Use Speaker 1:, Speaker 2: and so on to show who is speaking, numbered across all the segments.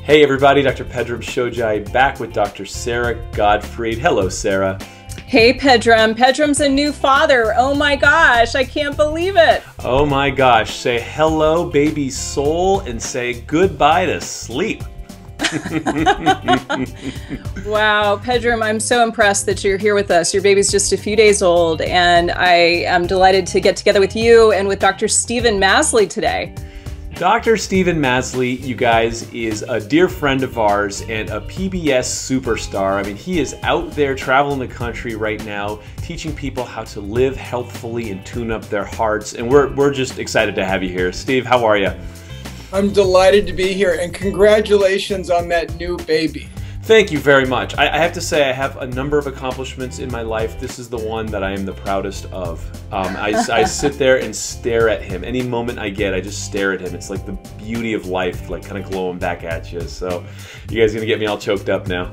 Speaker 1: Hey everybody, Dr. Pedram Shojai back with Dr. Sarah Gottfried. Hello, Sarah.
Speaker 2: Hey Pedram. Pedram's a new father. Oh my gosh, I can't believe it.
Speaker 1: Oh my gosh, say hello, baby soul, and say goodbye to sleep.
Speaker 2: Wow, Pedram, I'm so impressed that you're here with us. Your baby's just a few days old, and I am delighted to get together with you and with Dr. Stephen Masley today.
Speaker 1: Dr. Stephen Masley, you guys, is a dear friend of ours and a PBS superstar. I mean, he is out there traveling the country right now, teaching people how to live healthfully and tune up their hearts. And we're just excited to have you here. Steve, how are you?
Speaker 3: I'm delighted to be here, and congratulations on that new baby.
Speaker 1: Thank you very much. I have to say I have a number of accomplishments in my life. This is the one that I am the proudest of. I sit there and stare at him. Any moment I get, I just stare at him. It's like the beauty of life, like kind of glowing back at you. So you guys are gonna get me all choked up now.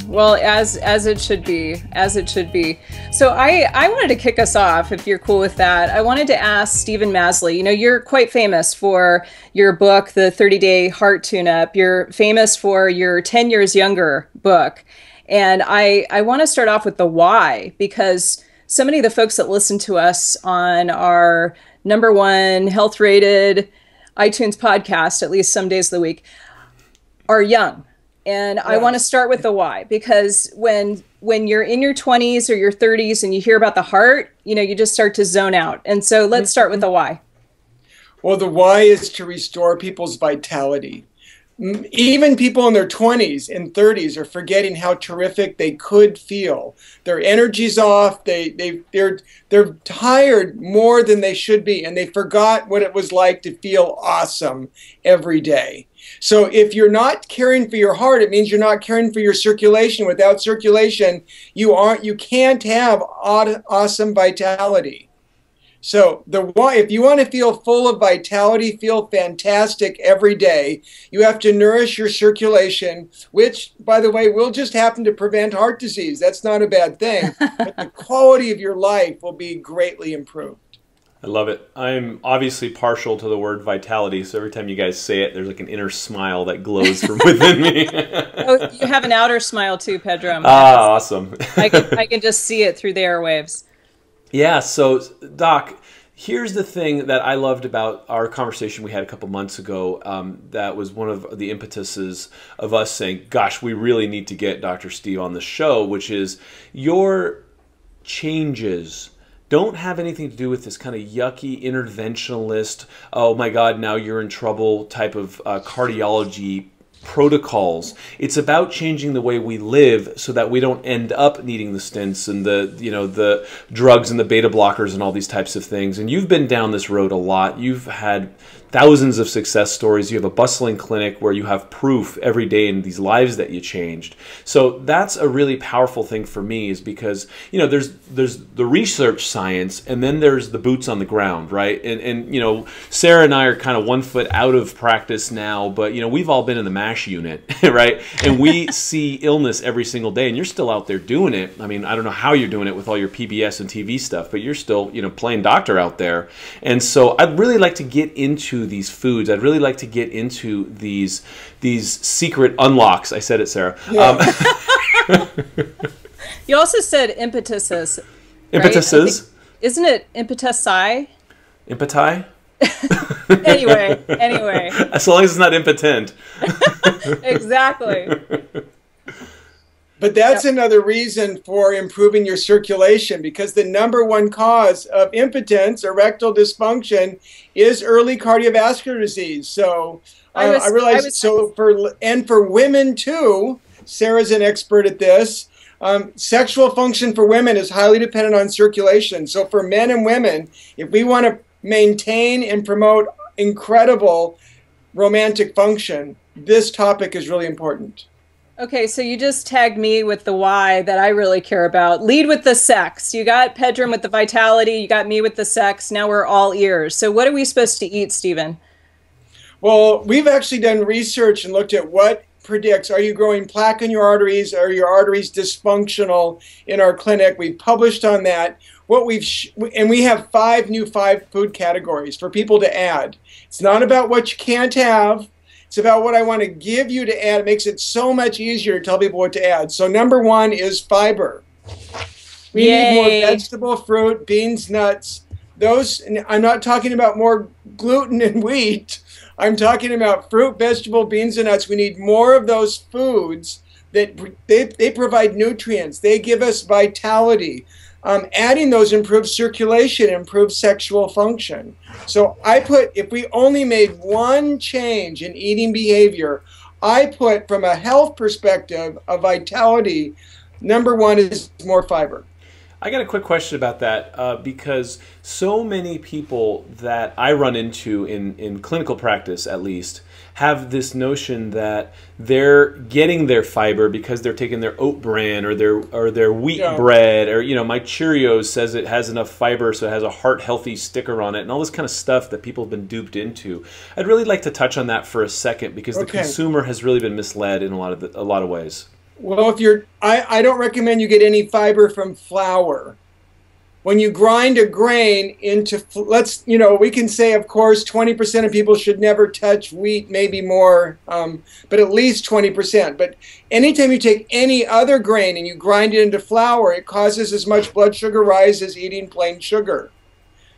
Speaker 2: Well, as it should be, as it should be. So I wanted to kick us off, if you're cool with that. I wanted to ask Stephen Masley, you know, you're quite famous for your book, The 30-Day Heart Tune-Up. You're famous for your 10 Years Younger book. And I want to start off with the why, because so many of the folks that listen to us on our #1 health-rated iTunes podcast, at least some days of the week, are young. And I want to start with the why, because when you're in your 20s or your 30s and you hear about the heart, you know, you just start to zone out. And so let's start with the why.
Speaker 3: Well, the why is to restore people's vitality. Even people in their 20s and 30s are forgetting how terrific they could feel. Their energy's off. They're tired more than they should be, and they forgot what it was like to feel awesome every day. So if you're not caring for your heart, it means you're not caring for your circulation. Without circulation, you can't have awesome vitality. So the why, if you want to feel full of vitality, feel fantastic every day, you have to nourish your circulation, which, by the way, will just happen to prevent heart disease. That's not a bad thing, but the quality of your life will be greatly improved.
Speaker 1: I love it. I'm obviously partial to the word vitality, so every time you guys say it, there's like an inner smile that glows from within me.
Speaker 2: Oh, you have an outer smile too, Pedram.
Speaker 1: Ah, awesome.
Speaker 2: I can just see it through the airwaves.
Speaker 1: Yeah, so Doc, here's the thing that I loved about our conversation we had a couple months ago. That was one of the impetuses of us saying, gosh, we really need to get Dr. Steve on the show, which is your changes don't have anything to do with this kind of yucky interventionalist, oh my God, now you're in trouble type of cardiology protocols. It's about changing the way we live so that we don't end up needing the stents and the drugs and the beta blockers and all these types of things. And you've been down this road a lot. You've had thousands of success stories. You have a bustling clinic where you have proof every day in these lives that you changed. So that's a really powerful thing for me, is because, you know, there's the research science and then there's the boots on the ground, right? And you know, Sarah and I are kind of 1 foot out of practice now, but you know, we've all been in the MASH unit, right? And we see illness every single day, and you're still out there doing it. I mean, I don't know how you're doing it with all your PBS and TV stuff, but you're still, you know, playing doctor out there. And so I'd really like to get into these foods. I'd really like to get into these secret unlocks. I said it, Sarah.
Speaker 3: Yeah.
Speaker 2: You also said impetuses.
Speaker 1: Impetuses?
Speaker 2: Isn't it impetusi?
Speaker 1: Impeti?
Speaker 2: Anyway.
Speaker 1: As long as it's not impotent.
Speaker 2: Exactly.
Speaker 3: But that's another reason for improving your circulation, because the #1 cause of impotence, erectile dysfunction, is early cardiovascular disease. So I realize, for women too, Sarah's an expert at this. Sexual function for women is highly dependent on circulation. So for men and women, if we want to maintain and promote incredible romantic function, this topic is really important.
Speaker 2: Okay, so you just tagged me with the why that I really care about. Lead with the sex. You got Pedram with the vitality. You got me with the sex. Now we're all ears. So what are we supposed to eat, Stephen?
Speaker 3: Well, we've actually done research and looked at what predicts, are you growing plaque in your arteries? Are your arteries dysfunctional in our clinic? We published on that. And we have five food categories for people to add. It's not about what you can't have. It's about what I want to give you to add. It makes it so much easier to tell people what to add. So number one is fiber. We need more vegetable, fruit, beans, nuts. Those, I'm not talking about more gluten and wheat. I'm talking about fruit, vegetable, beans, and nuts. We need more of those foods that they provide nutrients. They give us vitality. Adding those improves circulation, improves sexual function. So I put, if we only made one change in eating behavior, I put from a health perspective, a vitality, number one is more fiber.
Speaker 1: I got a quick question about that because so many people that I run into in clinical practice, at least, have this notion that they're getting their fiber because they're taking their oat bran or their wheat bread, or my Cheerios says it has enough fiber so it has a heart healthy sticker on it, and all this kind of stuff that people have been duped into. I'd really like to touch on that for a second because the consumer has really been misled in a lot of ways.
Speaker 3: Well, I don't recommend you get any fiber from flour. When you grind a grain into, we can say, of course, 20% of people should never touch wheat, maybe more, but at least 20%. But anytime you take any other grain and you grind it into flour, it causes as much blood sugar rise as eating plain sugar.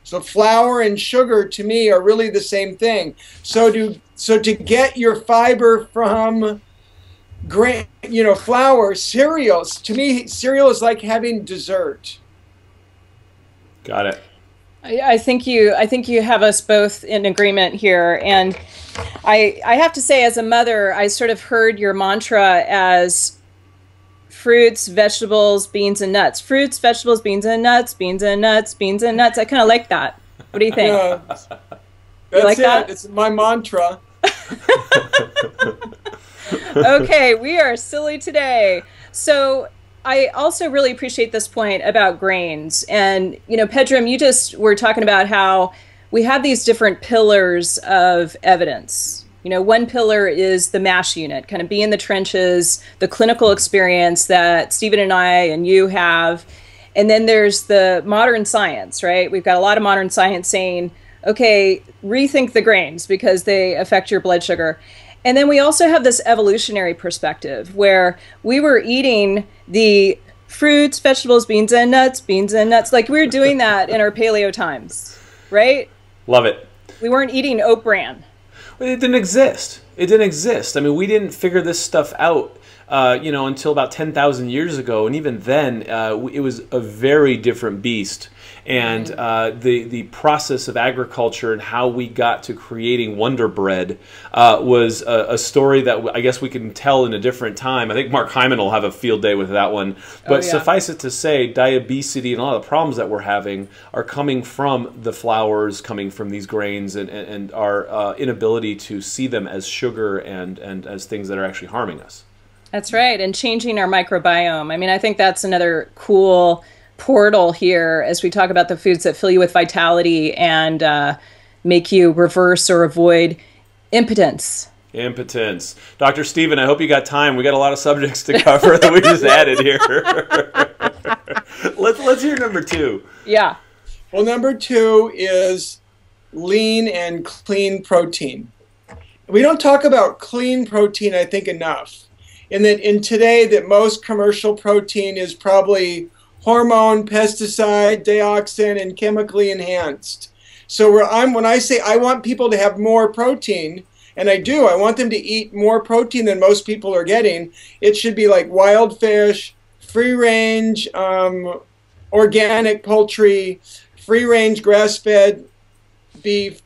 Speaker 3: So flour and sugar, to me, are really the same thing. So to get your fiber from grain, flour, cereals, to me, cereal is like having dessert.
Speaker 1: Got it.
Speaker 2: I think you have us both in agreement here. And I have to say, as a mother, I sort of heard your mantra as fruits, vegetables, beans, and nuts. Fruits, vegetables, beans, and nuts, beans, and nuts, beans, and nuts. I kind of like that. What do you think?
Speaker 3: That's
Speaker 2: like
Speaker 3: it.
Speaker 2: That?
Speaker 3: It's my mantra.
Speaker 2: Okay, we are silly today. So I also really appreciate this point about grains. And, Pedram, you just were talking about how we have these different pillars of evidence. One pillar is the MASH unit, kind of be in the trenches, the clinical experience that Stephen and I and you have. And then there's the modern science, right? We've got a lot of modern science saying, okay, rethink the grains because they affect your blood sugar. And then we also have this evolutionary perspective where we were eating the fruits, vegetables, beans, and nuts, like we were doing that in our paleo times, right?
Speaker 1: Love it.
Speaker 2: We weren't eating oat bran.
Speaker 1: It didn't exist. It didn't exist. I mean, we didn't figure this stuff out, until about 10,000 years ago. And even then, it was a very different beast. And the process of agriculture and how we got to creating Wonder Bread was a story that I guess we can tell in a different time. I think Mark Hyman will have a field day with that one. But suffice it to say, diabetes and a lot of the problems that we're having are coming from the flours, coming from these grains, and our inability to see them as sugar and as things that are actually harming us.
Speaker 2: That's right. And changing our microbiome. I mean, I think that's another cool portal here as we talk about the foods that fill you with vitality and make you reverse or avoid impotence.
Speaker 1: Dr. Stephen, I hope you got time. We got a lot of subjects to cover that we just added here. Let's hear number two.
Speaker 2: Yeah.
Speaker 3: Well, number two is lean and clean protein. We don't talk about clean protein, I think, enough. In today that most commercial protein is probably hormone, pesticide, dioxin, and chemically enhanced. So when I say I want people to have more protein, and I do, I want them to eat more protein than most people are getting, it should be like wild fish, free-range, organic poultry, free-range grass-fed beef,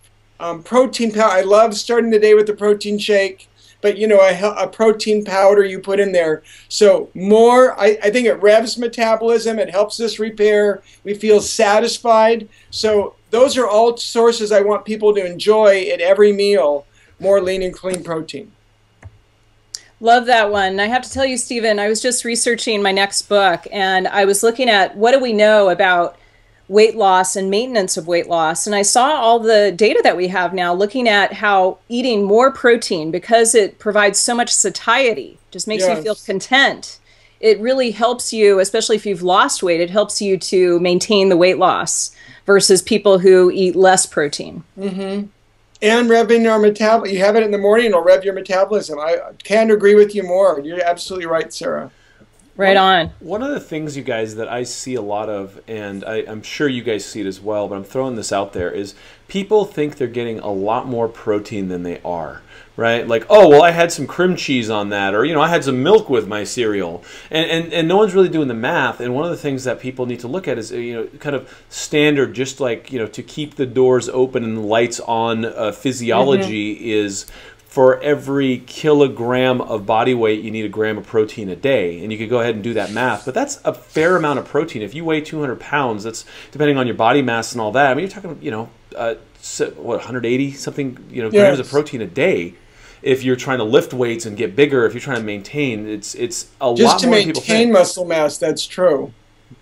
Speaker 3: protein powder. I love starting the day with the protein shake. But, a protein powder you put in there. So more, I think it revs metabolism. It helps us repair. We feel satisfied. So those are all sources I want people to enjoy at every meal, more lean and clean protein.
Speaker 2: Love that one. I have to tell you, Stephen, I was just researching my next book, and I was looking at what do we know about weight loss and maintenance of weight loss. And I saw all the data that we have now looking at how eating more protein, because it provides so much satiety, just makes you feel content. It really helps you, especially if you've lost weight, it helps you to maintain the weight loss versus people who eat less protein.
Speaker 3: Mm-hmm. And revving our metabolism. You have it in the morning, it'll rev your metabolism. I can't agree with you more. You're absolutely right, Sarah.
Speaker 2: Right on.
Speaker 1: One of the things, you guys, that I see a lot of, and I'm sure you guys see it as well, but I'm throwing this out there, is people think they're getting a lot more protein than they are. Right? Like, oh, well, I had some cream cheese on that, or, I had some milk with my cereal. And no one's really doing the math. And one of the things that people need to look at is, kind of standard, just like, to keep the doors open and the lights on physiology is for every kilogram of body weight, you need a gram of protein a day. And you could go ahead and do that math. But that's a fair amount of protein. If you weigh 200 pounds, that's depending on your body mass and all that. I mean, you're talking, what, 180 something, grams of protein a day. If you're trying to lift weights and get bigger, if you're trying to maintain, it's a lot more than people think.
Speaker 3: Just to maintain muscle mass, that's true.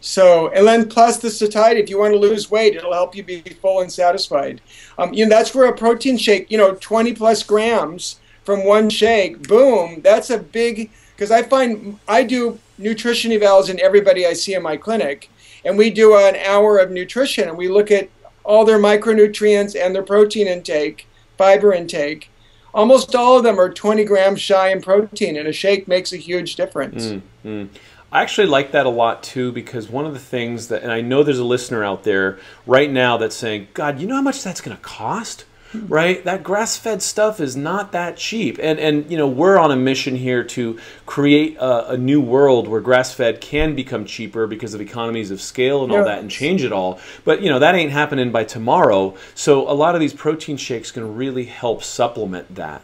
Speaker 3: So, and then plus the satiety, if you want to lose weight, it'll help you be full and satisfied. That's where a protein shake, 20 plus grams from one shake, boom, that's a big, because I do nutrition evals in everybody I see in my clinic, and we do an hour of nutrition, and we look at all their micronutrients and their protein intake, fiber intake. Almost all of them are 20 grams shy in protein, and a shake makes a huge difference.
Speaker 1: I actually like that a lot too, because one of the things that, and I know there's a listener out there right now that's saying, God, you know how much that's going to cost? Right? That grass-fed stuff is not that cheap. And we're on a mission here to create a new world where grass-fed can become cheaper because of economies of scale and all that, and change it all. But, that ain't happening by tomorrow. So a lot of these protein shakes can really help supplement that.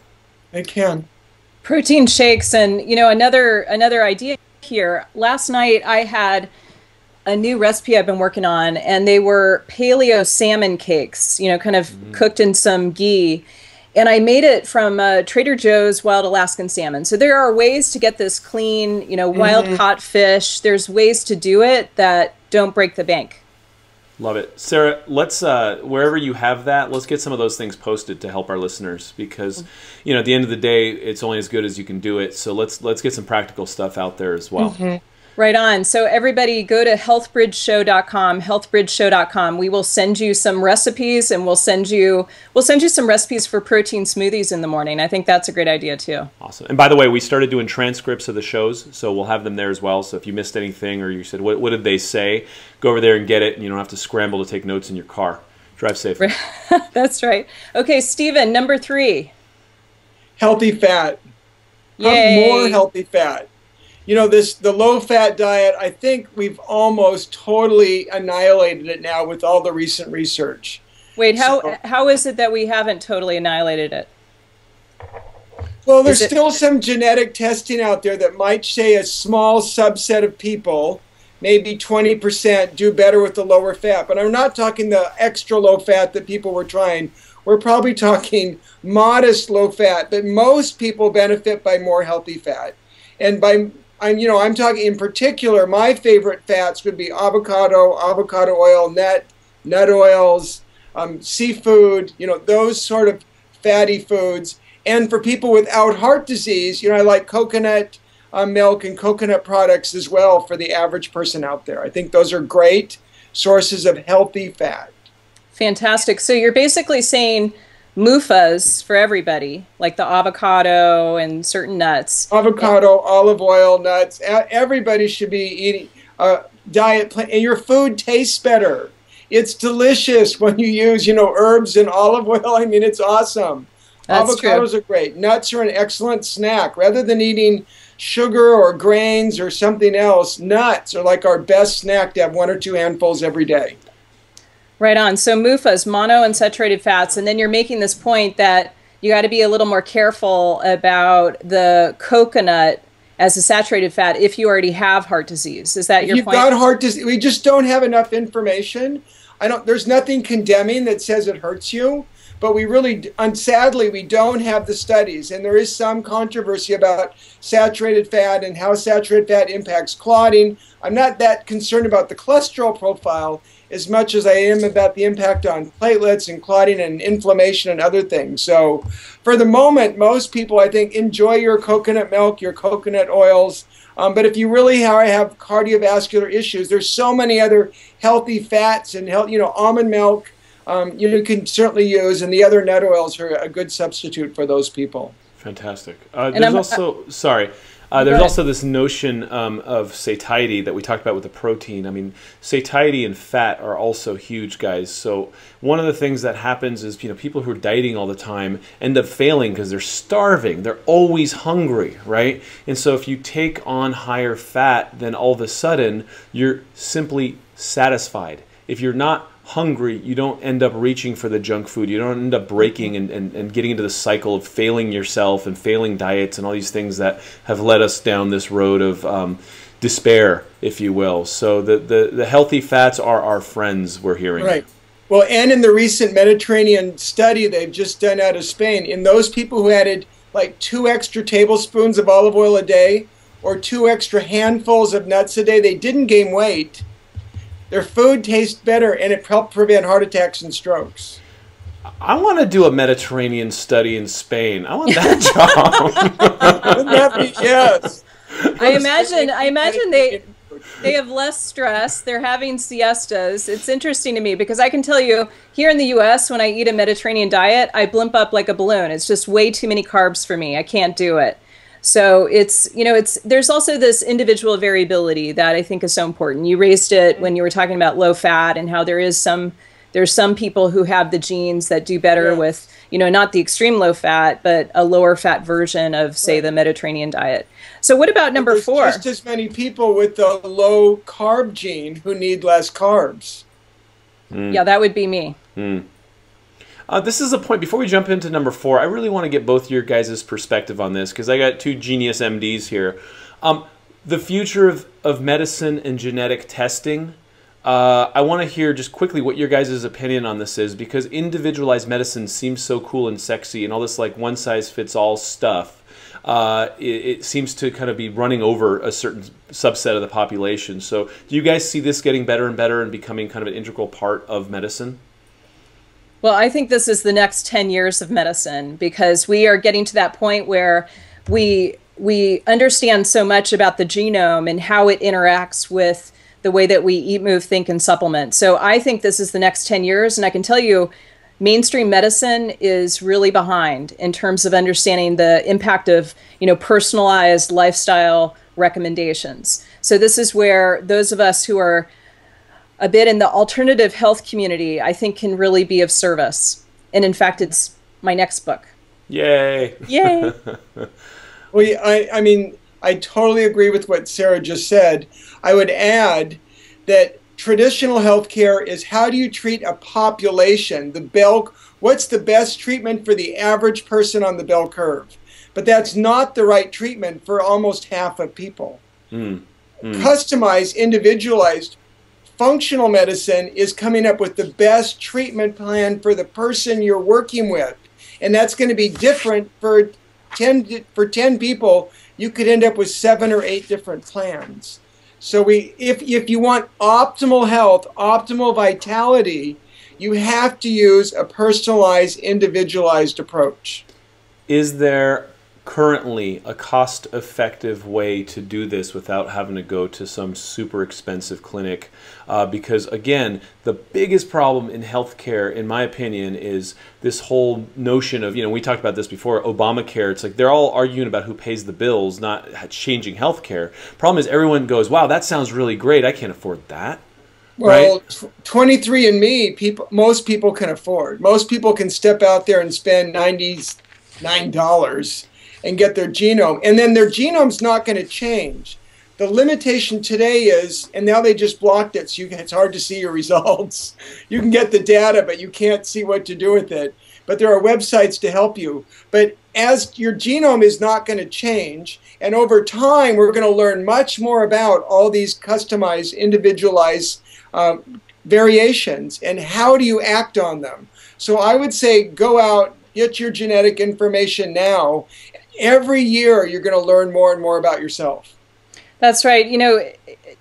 Speaker 3: It can.
Speaker 2: Protein shakes, and, another idea here. Last night I had a new recipe I've been working on, and they were paleo salmon cakes, kind of cooked in some ghee. And I made it from Trader Joe's wild Alaskan salmon. So there are ways to get this clean, wild caught fish. There's ways to do it that don't break the bank.
Speaker 1: Love it. Sarah, let's, wherever you have that, let's get some of those things posted to help our listeners, because, at the end of the day, it's only as good as you can do it. So let's get some practical stuff out there as well.
Speaker 2: Right on. So everybody go to healthbridgeshow.com, healthbridgeshow.com. We will send you some recipes, and we'll send you some recipes for protein smoothies in the morning. I think that's a great idea too.
Speaker 1: Awesome. And by the way, we started doing transcripts of the shows, so we'll have them there as well. So if you missed anything, or you said, what did they say? Go over there and get it, and you don't have to scramble to take notes in your car. Drive safe.
Speaker 2: That's right. Okay, Stephen, number 3.
Speaker 3: Healthy fat.
Speaker 2: Yay.
Speaker 3: More healthy fat. The low-fat diet, I think we've almost totally annihilated it now with all the recent research.
Speaker 2: Wait, how is it that we haven't totally annihilated it?
Speaker 3: Well, there's still some genetic testing out there that might say a small subset of people, maybe 20%, do better with the lower fat. But I'm not talking the extra low fat that people were trying. We're probably talking modest low fat, but most people benefit by more healthy fat. And I'm talking in particular, my favorite fats would be avocado oil, nut oils, seafood, those sort of fatty foods. And for people without heart disease, I like coconut milk and coconut products as well for the average person out there. I think those are great sources of healthy fat.
Speaker 2: Fantastic. So you're basically saying MUFAs for everybody, like the avocado and certain nuts.
Speaker 3: Avocado, olive oil, nuts. Everybody should be eating a diet plan. And your food tastes better. It's delicious when you use, herbs and olive oil. I mean, it's awesome.
Speaker 2: That's
Speaker 3: Avocados
Speaker 2: true.
Speaker 3: are great. Nuts are an excellent snack. Rather than eating sugar or grains or something else, nuts are like our best snack to have 1 or 2 handfuls every day.
Speaker 2: Right on. So MUFAs, monounsaturated fats, and then you're making this point that you got to be a little more careful about the coconut as a saturated fat if you already have heart disease. Is that your point?
Speaker 3: You've got heart disease. We just don't have enough information. There's nothing condemning that says it hurts you, but we really, sadly, we don't have the studies. And there is some controversy about saturated fat and how saturated fat impacts clotting. I'm not that concerned about the cholesterol profile as much as I am about the impact on platelets and clotting and inflammation and other things. So for the moment, most people, I think, enjoy your coconut milk, your coconut oils. But if you really have cardiovascular issues, there's so many other healthy fats and almond milk, you can certainly use, and the other nut oils are a good substitute for those people.
Speaker 1: Fantastic. There's also this notion of satiety that we talked about with the protein. I mean, satiety and fat are also huge, guys. So one of the things that happens is, people who are dieting all the time end up failing because they're starving. They're always hungry, right? And so if you take on higher fat, then all of a sudden you're simply satisfied. If you're not hungry, you don't end up reaching for the junk food. You don't end up breaking and getting into the cycle of failing yourself and failing diets and all these things that have led us down this road of despair, if you will. So the healthy fats are our friends, we're hearing.
Speaker 3: Right. Well, and in the recent Mediterranean study they've just done out of Spain, in those people who added like 2 extra tablespoons of olive oil a day or 2 extra handfuls of nuts a day, they didn't gain weight. Their food tastes better, and it helped prevent heart attacks and strokes.
Speaker 1: I want to do a Mediterranean study in Spain. I want that job.
Speaker 3: Wouldn't that be, yes.
Speaker 2: I imagine they have less stress. They're having siestas. It's interesting to me because I can tell you here in the U.S., when I eat a Mediterranean diet, I blimp up like a balloon. It's just way too many carbs for me. I can't do it. So there's also this individual variability that I think is so important. You raised it when you were talking about low fat and how there's some people who have the genes that do better with, not the extreme low fat, but a lower fat version of, say, the Mediterranean diet. So what about number 4?
Speaker 3: There's just as many people with the low carb gene who need less carbs.
Speaker 2: Yeah, that would be me.
Speaker 1: This is a point, before we jump into number 4, I really want to get both your guys' perspective on this, because I got 2 genius MDs here. The future of medicine and genetic testing, I want to hear just quickly what your guys' opinion on this is, because individualized medicine seems so cool and sexy, and all this like one-size-fits-all stuff, it seems to kind of be running over a certain subset of the population. So do you guys see this getting better and better and becoming kind of an integral part of medicine?
Speaker 2: Well, I think this is the next 10 years of medicine, because we are getting to that point where we understand so much about the genome and how it interacts with the way that we eat, move, think, and supplement. So I think this is the next 10 years. And I can tell you, mainstream medicine is really behind in terms of understanding the impact of, personalized lifestyle recommendations. So this is where those of us who are a bit in the alternative health community, I think, can really be of service. And in fact, it's my next book.
Speaker 1: Yay.
Speaker 2: Yay.
Speaker 3: Well, I mean, I totally agree with what Sarah just said. I would add that traditional healthcare is how do you treat a population, what's the best treatment for the average person on the bell curve? But that's not the right treatment for almost half of people. Customized, individualized, functional medicine is coming up with the best treatment plan for the person you're working with. And that's going to be different for 10 people. You could end up with 7 or 8 different plans. So if you want optimal health, optimal vitality, you have to use a personalized, individualized approach.
Speaker 1: Is there currently a cost-effective way to do this without having to go to some super expensive clinic? Because again, the biggest problem in healthcare, in my opinion, is this whole notion of, we talked about this before, Obamacare. It's like they're all arguing about who pays the bills, not changing healthcare. Problem is everyone goes, wow, that sounds really great. I can't afford that.
Speaker 3: Well,
Speaker 1: right?
Speaker 3: 23andMe, most people can afford. Most people can step out there and spend $99 and get their genome. And then their genome's not going to change. The limitation today is, and now they just blocked it, so it's hard to see your results. You can get the data, but you can't see what to do with it. But there are websites to help you. But as your genome is not going to change, and over time we're going to learn much more about all these customized, individualized variations, and how do you act on them. So I would say go out, get your genetic information now. Every year you're going to learn more and more about yourself.
Speaker 2: That's right.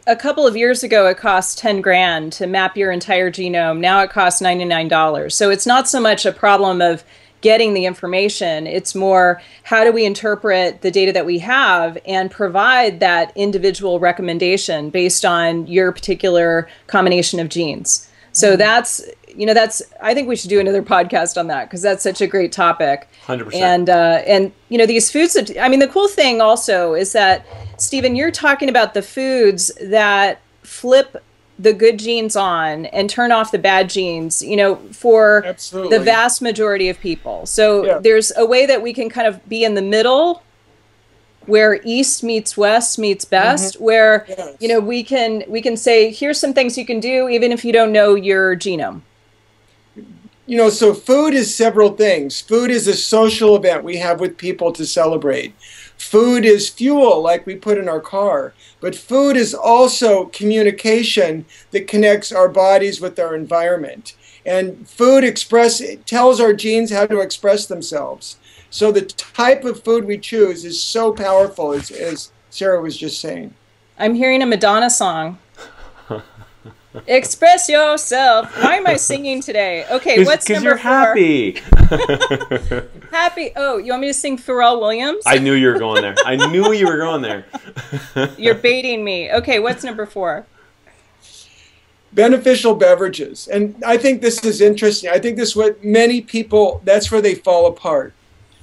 Speaker 2: A couple of years ago, it cost 10 grand to map your entire genome. Now it costs $99. So it's not so much a problem of getting the information. It's more, how do we interpret the data that we have and provide that individual recommendation based on your particular combination of genes? So that's, I think we should do another podcast on that because that's such a great topic.
Speaker 1: 100%.
Speaker 2: And these foods that, I mean, the cool thing also is that, Stephen, you're talking about the foods that flip the good genes on and turn off the bad genes, for
Speaker 3: Absolutely.
Speaker 2: the vast majority of people. So there's a way that we can kind of be in the middle where East meets West meets best, where, we can say, here's some things you can do, even if you don't know your genome.
Speaker 3: So food is several things. Food is a social event we have with people to celebrate. Food is fuel, like we put in our car. But food is also communication that connects our bodies with our environment. And food tells our genes how to express themselves. So the type of food we choose is so powerful, as Sarah was just saying.
Speaker 2: I'm hearing a Madonna song. Express yourself. Why am I singing today? Okay, what's number 4?
Speaker 1: Because you're happy.
Speaker 2: Happy. Oh, you want me to sing Pharrell Williams?
Speaker 1: I knew you were going there. I knew you were going there.
Speaker 2: You're baiting me. Okay, what's number 4?
Speaker 3: Beneficial beverages. And I think this is interesting. I think this is what many people, that's where they fall apart.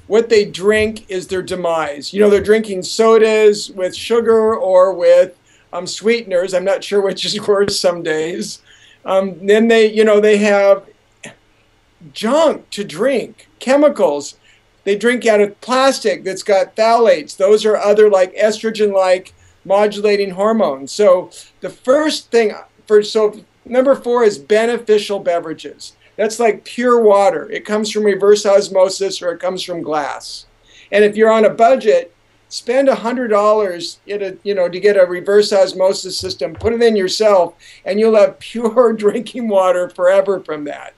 Speaker 3: What they drink is their demise. They're drinking sodas with sugar or with sweeteners. I'm not sure which is worse some days. Then they have junk to drink, chemicals. They drink out of plastic that's got phthalates. Those are other like estrogen-like modulating hormones. So the first thing number 4 is beneficial beverages. That's like pure water. It comes from reverse osmosis or it comes from glass. And if you're on a budget, spend $100 to get a reverse osmosis system, put it in yourself, and you'll have pure drinking water forever from that.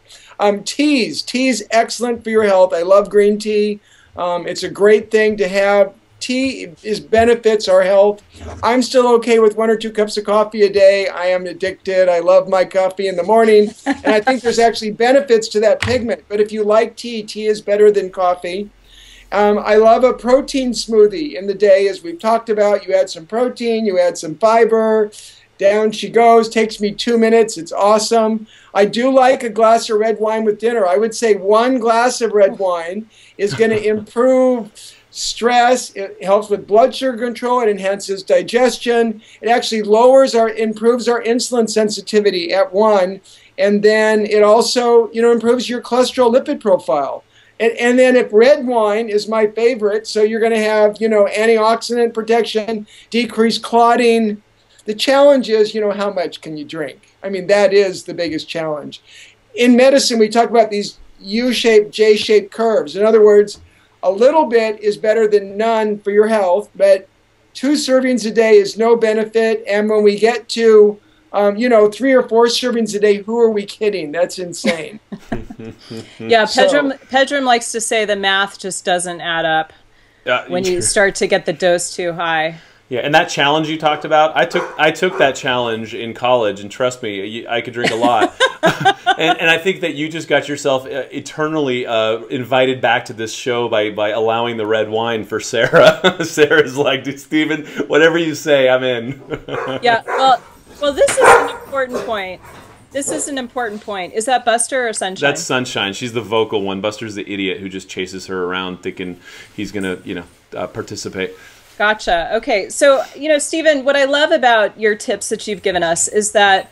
Speaker 3: Tea's excellent for your health. I love green tea. It's a great thing to have. Tea benefits our health. I'm still okay with 1 or 2 cups of coffee a day. I am addicted. I love my coffee in the morning. And I think there's actually benefits to that pigment. But if you like tea, tea is better than coffee. I love a protein smoothie in the day, as we've talked about. You add some protein, you add some fiber, down she goes. Takes me 2 minutes. It's awesome. I do like a glass of red wine with dinner. I would say 1 glass of red wine is going to improve stress. It helps with blood sugar control. It enhances digestion. It actually improves our insulin sensitivity at 1. And then it also, improves your cholesterol lipid profile. And then if red wine is my favorite, so you're going to have, antioxidant protection, decreased clotting. The challenge is, how much can you drink? I mean, that is the biggest challenge. In medicine, we talk about these U-shaped, J-shaped curves. In other words, a little bit is better than none for your health, but 2 servings a day is no benefit. And when we get to 3 or 4 servings a day, who are we kidding? That's insane.
Speaker 2: Yeah, Pedram likes to say the math just doesn't add up when you start to get the dose too high.
Speaker 1: Yeah, and that challenge you talked about, I took that challenge in college, and trust me, I could drink a lot. and I think that you just got yourself eternally invited back to this show by allowing the red wine for Sarah. Sarah's like, Stephen, whatever you say, I'm in.
Speaker 2: Yeah, well, this is an important point. This is an important point. Is that Buster or Sunshine?
Speaker 1: That's Sunshine. She's the vocal one. Buster's the idiot who just chases her around thinking he's going to, participate.
Speaker 2: Gotcha. Okay. So, Stephen, what I love about your tips that you've given us is that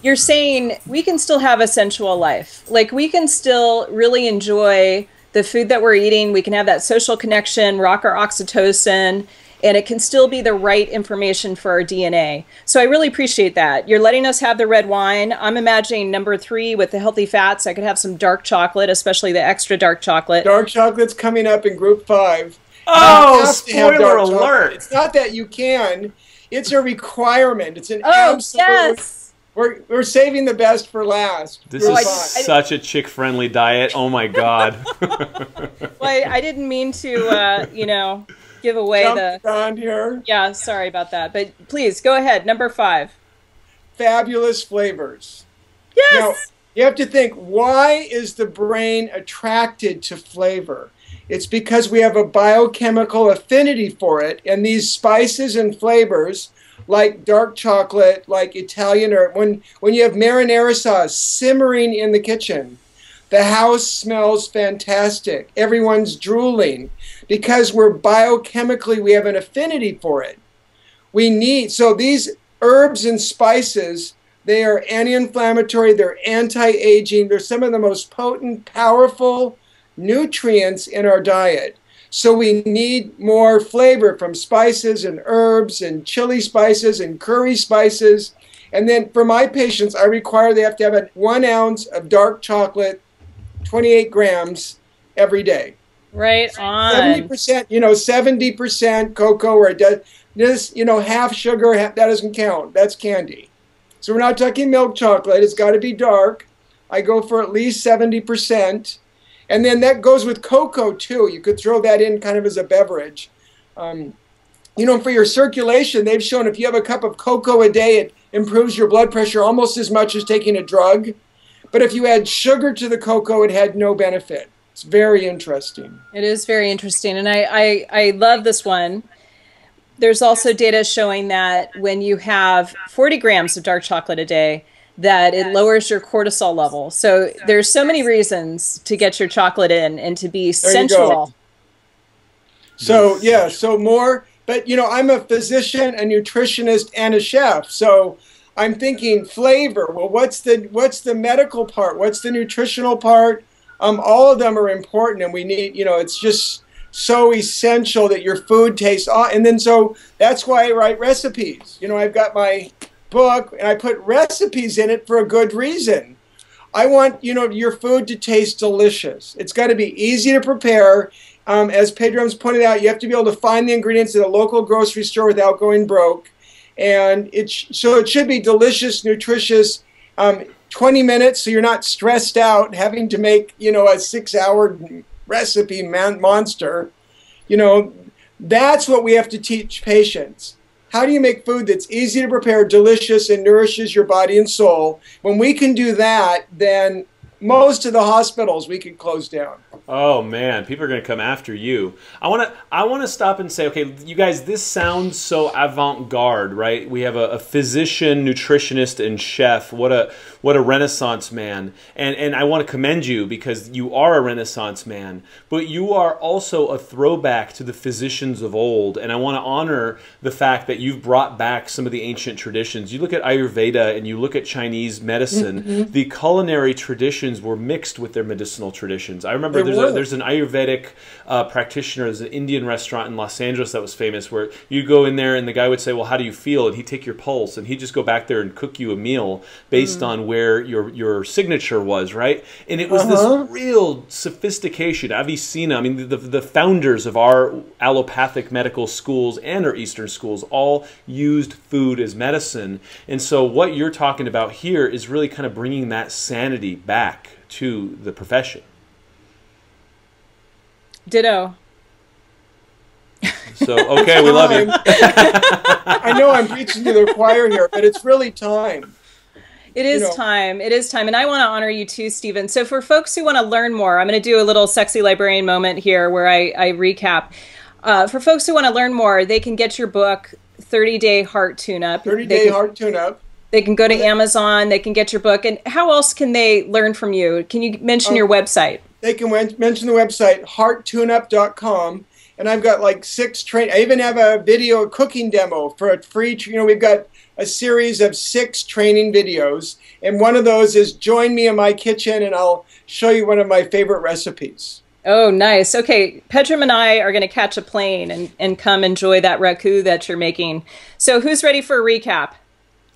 Speaker 2: you're saying we can still have a sensual life. Like, we can still really enjoy the food that we're eating. We can have that social connection, rock our oxytocin, and it can still be the right information for our DNA. So I really appreciate that. You're letting us have the red wine. I'm imagining number 3 with the healthy fats. I could have some dark chocolate, especially the extra dark chocolate.
Speaker 3: Dark chocolate's coming up in group 5.
Speaker 1: Oh, spoiler alert.
Speaker 3: It's not that you can. It's a requirement. It's an absolute.
Speaker 2: Yes.
Speaker 3: We're saving the best for last.
Speaker 1: This is such a chick-friendly diet. Oh, my God.
Speaker 2: Well, I didn't mean to, give away
Speaker 3: on here.
Speaker 2: Yeah, sorry about that. But please, go ahead. Number 5.
Speaker 3: Fabulous flavors.
Speaker 2: Yes.
Speaker 3: Now, you have to think, why is the brain attracted to flavor? It's because we have a biochemical affinity for it, and these spices and flavors like dark chocolate, like Italian, or when you have marinara sauce simmering in the kitchen, the house smells fantastic. Everyone's drooling because we have an affinity for it. So these herbs and spices, they are anti-inflammatory, they're anti-aging, they're some of the most potent, powerful nutrients in our diet. So we need more flavor from spices and herbs and chili spices and curry spices. And then for my patients, I require they have to have 1 ounce of dark chocolate, 28 grams every day.
Speaker 2: Right on.
Speaker 3: 70%, 70% cocoa, or it does this, half sugar, that doesn't count. That's candy. So we're not talking milk chocolate. It's got to be dark. I go for at least 70%. And then that goes with cocoa too. You could throw that in kind of as a beverage. For your circulation, they've shown if you have a cup of cocoa a day, it improves your blood pressure almost as much as taking a drug. But if you add sugar to the cocoa, it had no benefit. It's very interesting.
Speaker 2: It is very interesting. And I love this one. There's also data showing that when you have 40 grams of dark chocolate a day, that it lowers your cortisol level. So there's so many reasons to get your chocolate in and to be sensual.
Speaker 3: So yeah, so more, but I'm a physician, a nutritionist, and a chef. So I'm thinking flavor. Well, what's the medical part? What's the nutritional part? All of them are important, and we need, it's just so essential that your food tastes. And then so that's why I write recipes. I've got my book, and I put recipes in it for a good reason. I want, your food to taste delicious. It's got to be easy to prepare. As Pedram's pointed out, you have to be able to find the ingredients at a local grocery store without going broke. And it should be delicious, nutritious, 20 minutes, so you're not stressed out having to make, a 6-hour recipe monster. That's what we have to teach patients. How do you make food that's easy to prepare, delicious, and nourishes your body and soul? When we can do that, then most of the hospitals we can close down.
Speaker 1: Oh man, people are going to come after you. I want to stop and say, okay, you guys, this sounds so avant-garde, right? We have a physician, nutritionist, and chef. What a renaissance man. And I want to commend you because you are a renaissance man, but you are also a throwback to the physicians of old. And I want to honor the fact that you've brought back some of the ancient traditions. You look at Ayurveda and you look at Chinese medicine, the culinary traditions were mixed with their medicinal traditions. I remember there's an Ayurvedic practitioner. There's an Indian restaurant in Los Angeles that was famous where you go in there and the guy would say, well, how do you feel? And he'd take your pulse and he'd just go back there and cook you a meal based on where your signature was, right? And it was this real sophistication. Avicenna, I mean, the founders of our allopathic medical schools and our Eastern schools all used food as medicine. And so what you're talking about here is really kind of bringing that sanity back to the profession.
Speaker 2: Ditto.
Speaker 1: So, okay, we love you.
Speaker 3: I know I'm preaching to the choir here, but it's really time.
Speaker 2: It is time. It is time. And I want to honor you too, Stephen. So for folks who want to learn more, I'm going to do a little sexy librarian moment here where I recap. For folks who want to learn more, they can get your book, 30-Day Heart Tune-Up.
Speaker 3: 30-Day Heart Tune-Up.
Speaker 2: They can go to Amazon. They can get your book. And how else can they learn from you? Can you mention your website?
Speaker 3: They can mention the website, hearttuneup.com. And I've got like 6 I even have a video cooking demo for a free, we've got a series of 6 training videos. And one of those is join me in my kitchen and I'll show you one of my favorite recipes.
Speaker 2: Oh, nice. Okay, Pedram and I are going to catch a plane and come enjoy that ragu that you're making. So who's ready for a recap?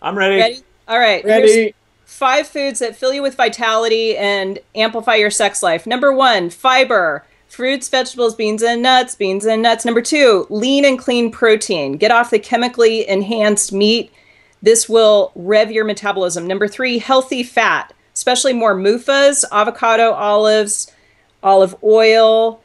Speaker 1: I'm ready.
Speaker 2: Ready? All right.
Speaker 3: Ready.
Speaker 2: Here's 5 foods that fill you with vitality and amplify your sex life. Number 1, fiber. Fruits, vegetables, beans and nuts, beans and nuts. Number 2, lean and clean protein. Get off the chemically enhanced meat. This will rev your metabolism. Number 3, healthy fat, especially more MUFAs, avocado, olives, olive oil.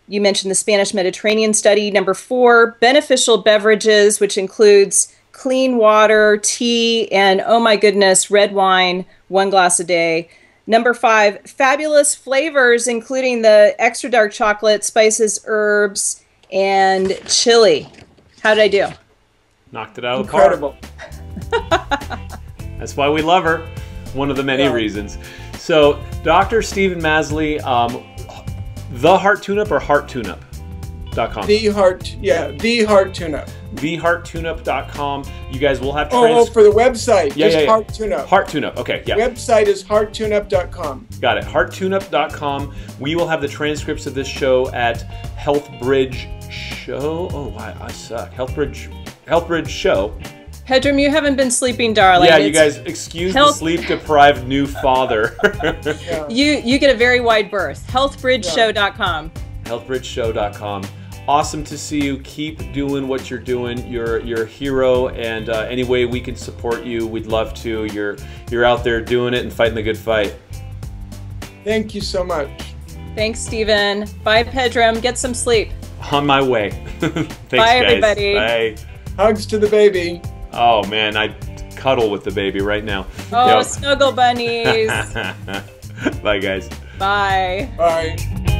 Speaker 2: You mentioned the Spanish Mediterranean study. Number 4, beneficial beverages, which includes clean water, tea, and oh my goodness, red wine, 1 glass a day. Number 5, fabulous flavors, including the extra dark chocolate, spices, herbs, and chili. How did I do?
Speaker 1: Knocked it out of the
Speaker 3: Incredible.
Speaker 1: park. That's why we love her. One of the many reasons. So, Dr. Stephen Masley, The Heart Tune-Up or HeartTuneUp.com?
Speaker 3: The Heart Tune-Up.
Speaker 1: TheHeartTuneUp.com. You guys will have
Speaker 3: Oh, for the website.
Speaker 1: Yeah,
Speaker 3: just
Speaker 1: yeah.
Speaker 3: Heart Tune-Up.
Speaker 1: Heart Tune-Up. Okay, yeah.
Speaker 3: Website is hearttuneup.com.
Speaker 1: Got it. HeartTuneUp.com. We will have the transcripts of this show at HealthBridge Show. Oh, wow, I suck. HealthBridge Show.
Speaker 2: Pedram, you haven't been sleeping, darling.
Speaker 1: Yeah, you guys, excuse the sleep-deprived new father.
Speaker 3: Yeah.
Speaker 2: You get a very wide berth. Healthbridgeshow.com.
Speaker 1: Healthbridgeshow.com. Awesome to see you. Keep doing what you're doing. You're a hero, and any way we can support you, we'd love to. You're out there doing it and fighting the good fight.
Speaker 3: Thank you so much.
Speaker 2: Thanks, Stephen. Bye, Pedram. Get some sleep.
Speaker 1: On my way. Thanks,
Speaker 2: Bye,
Speaker 1: guys.
Speaker 2: everybody.
Speaker 1: Bye.
Speaker 3: Hugs to the baby.
Speaker 1: Oh, man, I cuddle with the baby right now.
Speaker 2: Oh, snuggle bunnies.
Speaker 1: Bye, guys.
Speaker 2: Bye.
Speaker 3: Bye.